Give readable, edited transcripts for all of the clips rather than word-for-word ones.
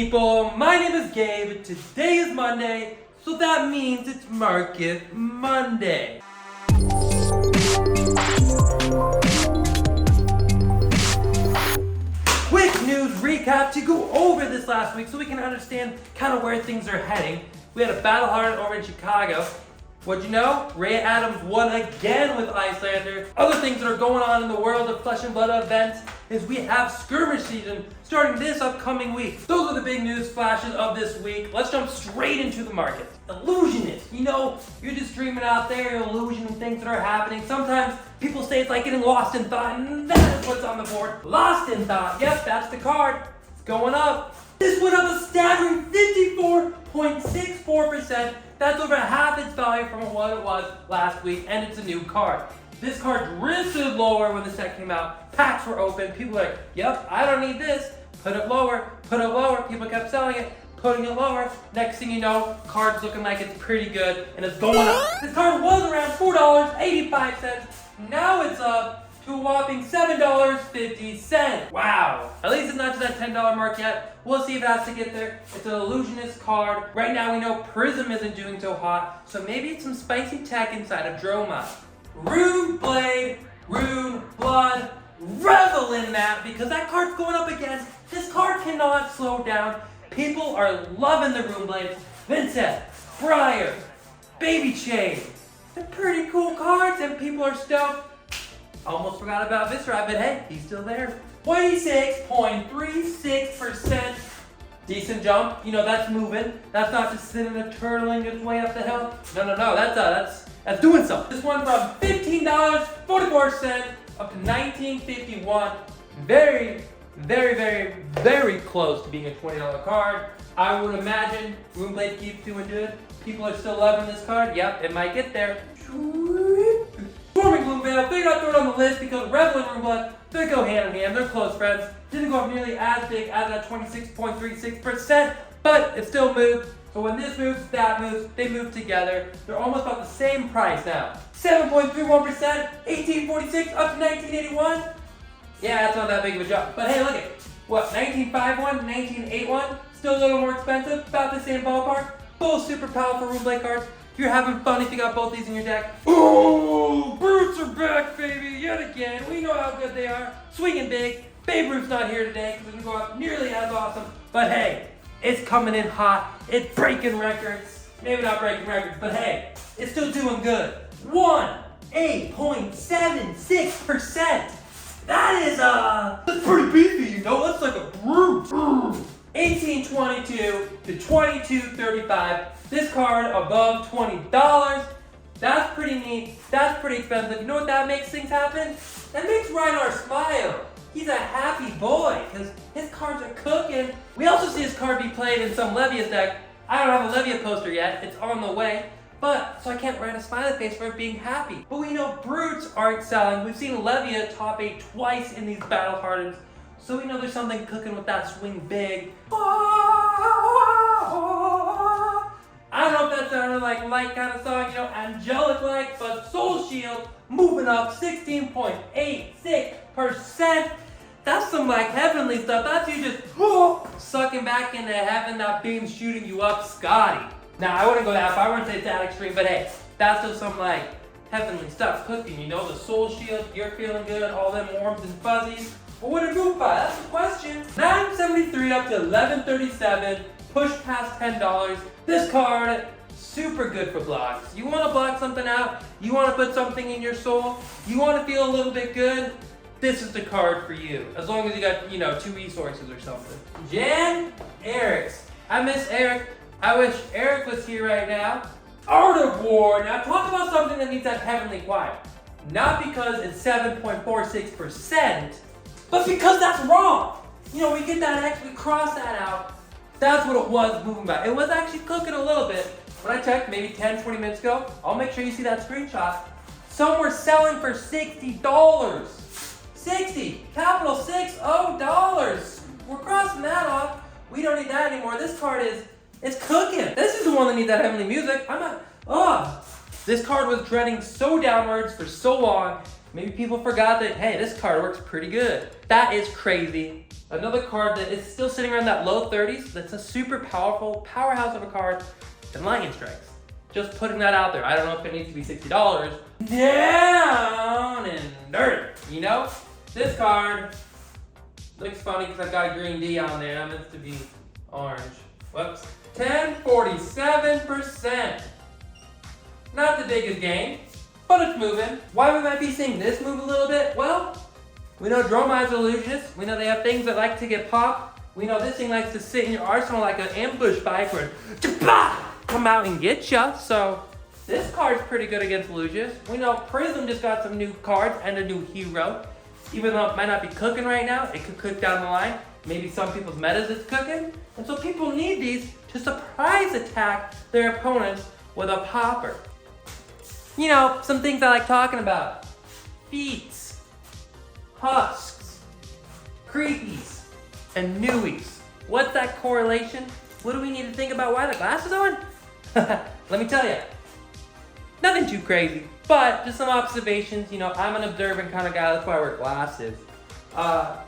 people, my name is Gabe. Today is Monday, so that means it's Market Monday. Quick news recap to go over this last week so we can understand kind of where things are heading. We had a battle hard over in Chicago. What'd you know? Ray Adams won again with Icelander. Other things that are going on in the world of Flesh and Blood events is we have Skirmish season starting this upcoming week. Those are the big news flashes of this week. Let's jump straight into the market. Illusionist. You know, you're just dreaming out there, you're illusioning things that are happening. Sometimes people say it's like getting lost in thought, and that is what's on the board. Lost in thought. Yep, that's the card. It's going up. This went up a staggering 54.64%. That's over half its value from what it was last week, and it's a new card. This card drifted lower when the set came out. Packs were open. People were like, yep, I don't need this. Put it lower, put it lower. People kept selling it, putting it lower. Next thing you know, card's looking like it's pretty good, and it's going up. This card was around $4.85. Now it's up to a whopping $7.50. Wow. At least it's not to that $10 mark yet. We'll see if it has to get there. It's an Illusionist card. Right now we know Prism isn't doing so hot, so maybe it's some spicy tech inside of Droma. Runeblade, Runeblood, revel in that because that card's going up again. This card cannot slow down. People are loving the Runeblades. Vincent, Briar, Baby Chain. They're pretty cool cards and people are stoked. Almost forgot about Viscera, but hey, he's still there. 26.36%. Decent jump. You know, that's moving. That's not just sitting and turtling its way up the hill. No. That's doing something. This one from $15.44 up to $19.51. Very close to being a $20 card. I would imagine Runeblade keeps doing good. People are still loving this card. Yep, it might get there. Storming Gloomveil, they got thrown on the list because Revel and Runeblood, they go hand in hand, they're close friends. Didn't go up nearly as big as that 26.36%, but it still moved. So when this moves, that moves, they move together. They're almost about the same price now. 7.31%, 1846 up to 1981. Yeah, that's not that big of a jump. But hey, look at what, 1951, 1981, still a little more expensive, about the same ballpark. Both super powerful Runeblade cards. You're having fun if you got both these in your deck. Oh, Brutes are back, baby, yet again. We know how good they are. Swinging big. Babe Ruth's not here today because it doesn't go up nearly as awesome. But hey, it's coming in hot. It's breaking records. Maybe not breaking records, but hey, it's still doing good. 8.76%. That's pretty beefy, you know? That's like a brute. 1822 to 2235. This card above $20. That's pretty neat. That's pretty expensive. You know what that makes things happen? That makes Reinhardt smile. He's a happy boy because his cards are cooking. We also see his card be played in some Levia's deck. I don't have a Levia poster yet. It's on the way. So I can't write a smiley face for it being happy. But we know Brutes aren't selling. We've seen Levia top 8 twice in these battle hardens. So we know there's something cooking with that swing big. I don't know if that sounded like light kind of song, you know, angelic like, but Soul Shield moving up 16.86%. That's some like heavenly stuff. That's you just sucking back into heaven, that beam shooting you up, Scotty. Now, I wouldn't go that far, I wouldn't say it's that extreme, but hey, that's still some like heavenly stuff cooking, you know, the Soul Shield, you're feeling good, all them warmth and fuzzies. But what did it move by? That's the question. 973 up to 1137. Push past $10. This card, super good for blocks. You want to block something out? You want to put something in your soul? You want to feel a little bit good? This is the card for you. As long as you got, 2 resources or something. Jan Eric's. I miss Eric. I wish Eric was here right now. Art of War. Now talk about something that needs that heavenly quiet. Not because it's 7.46%, but because that's wrong. We get that X, we cross that out. That's what it was moving by. It was actually cooking a little bit. When I checked maybe 10, 20 minutes ago, I'll make sure you see that screenshot. Some were selling for $60. 60, capital 60 dollars. We're crossing that off. We don't need that anymore. This card it's cooking. This is the one that needs that heavenly music. This card was trending so downwards for so long. Maybe people forgot that, hey, this card works pretty good. That is crazy. Another card that is still sitting around that low 30s, that's a super powerful powerhouse of a card, and Lightning Strikes. Just putting that out there. I don't know if it needs to be $60. Down and dirty, you know? This card looks funny because I've got a green D on there. That meant to be orange. Whoops. 1047%. Not the biggest gain, but it's moving. Why we might be seeing this move a little bit? Well, we know Dromai's Illusionist. We know they have things that like to get popped. We know this thing likes to sit in your arsenal like an ambush spike where come out and get ya. So this card's pretty good against Illusionist. We know Prism just got some new cards and a new hero. Even though it might not be cooking right now, it could cook down the line. Maybe some people's metas it's cooking. And so people need these to surprise attack their opponents with a popper. You know, some things I like talking about. Feats, husks, creepies, and newies. What's that correlation? What do we need to think about why the glasses on? Let me tell you. Nothing too crazy, but just some observations. You know, I'm an observant kind of guy, that's why I wear glasses.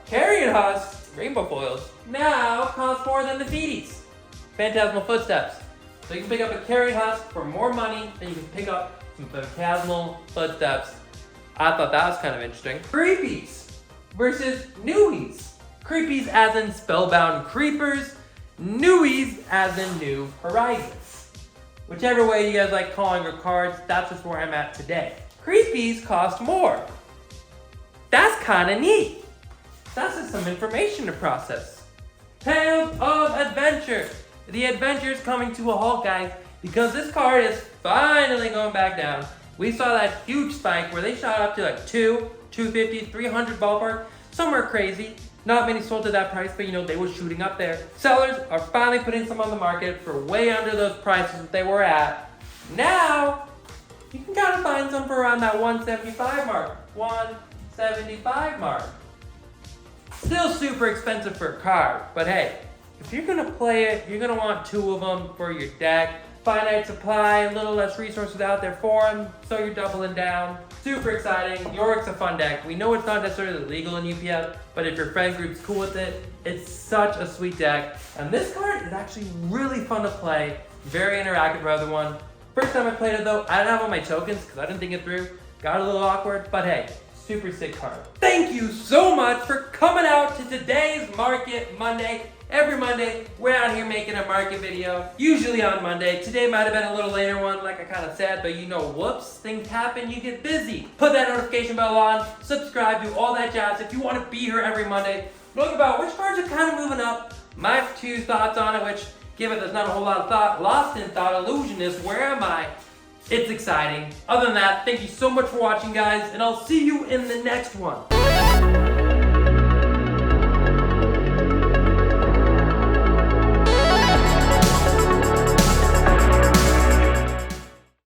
Carrion husks, rainbow foils, now cost more than the feeties. Phantasmal footsteps. So you can pick up a carrion husk for more money than you can pick up some phantasmal footsteps. I thought that was kind of interesting. Creepies versus newies. Creepies as in spellbound creepers, newies as in new horizons. Whichever way you guys like calling your cards, that's just where I'm at today. Creepies cost more. That's kind of neat. That's just some information to process. Tales of Adventure. The adventure is coming to a halt, guys, because this card is finally going back down. We saw that huge spike where they shot up to like 250, 300 ballpark, somewhere crazy. Not many sold at that price, but you know, they were shooting up there. Sellers are finally putting some on the market for way under those prices that they were at. Now, you can kind of find some for around that 175 mark, 175 mark. Still super expensive for a card, but hey, if you're gonna play it, you're gonna want 2 of them for your deck. Finite supply, a little less resources out there for them, so you're doubling down. Super exciting. Yorick's a fun deck. We know it's not necessarily legal in UPF, but if your friend group's cool with it, it's such a sweet deck. And this card is actually really fun to play. Very interactive with other one. First time I played it though, I didn't have all my tokens because I didn't think it through. Got a little awkward, but hey, super sick card. Thank you so much for coming out to today's Market Monday. Every Monday, we're out here making a market video, usually on Monday. Today might have been a little later one, like I kind of said, but you know, whoops, things happen, you get busy. Put that notification bell on, subscribe, do all that jazz if you want to be here every Monday. Look about which cards are kind of moving up. My 2 thoughts on it, which, given there's not a whole lot of thought, lost in thought, Illusionist, where am I? It's exciting. Other than that, thank you so much for watching, guys, and I'll see you in the next one.